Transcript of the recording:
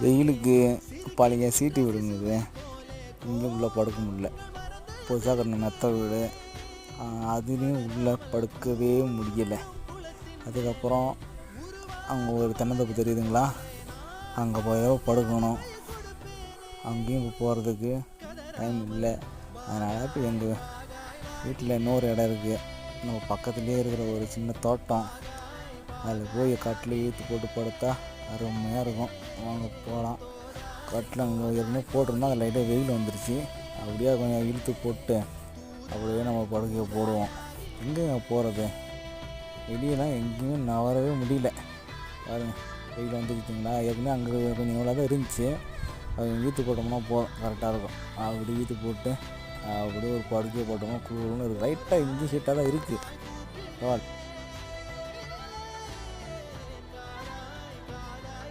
வெயிலுக்கு பழைய சீட்டு விடுங்குது, இங்கே உள்ளே படுக்க முடியல. புதுசாக கட்டின மெத்த வீடு, அதுலேயும் உள்ளே படுக்கவே முடியலை. அதுக்கப்புறம் அங்கே ஒரு தென்னந்தோப்பு தெரியுதுங்களா, அங்கே போய் படுக்கணும். அங்கேயும் இப்போ போகிறதுக்கு டைம் இல்லை. அதனால் இப்போ எங்கள் வீட்டில் இன்னொரு இடம் இருக்குது, நம்ம பக்கத்துலேயே இருக்கிற ஒரு சின்ன தோட்டம், அதில் போய் கட்டில் இழுத்து போட்டு படுத்தா அருமையாக இருக்கும். வாங்க போகலாம். கட்டில் அங்கே ஏற்கனவே போட்டிருந்தோம், அதில் லைட்டாக வெயில் வந்துருச்சு. அப்படியே கொஞ்சம் இழுத்து போட்டு அப்படியே நம்ம படுக்கையை போடுவோம். எங்கேங்க போகிறது, வெளியெல்லாம் எங்கேயுமே நவரவே முடியல. பாருங்கள், வெயில் வந்துருச்சுங்களா. ஏற்கனவே அங்கே கொஞ்சம் நல்லா தான் இருந்துச்சு, அது ஈத்து போட்டோம்னா போதும், கரெக்டாக இருக்கும். அப்படி ஈத்து போட்டு அப்படியே ஒரு படுக்கையை போட்டோம்னா குழுன்னு இருக்குது. லைட்டாக இஞ்சி ஹீட்டாக தான் இருக்குது.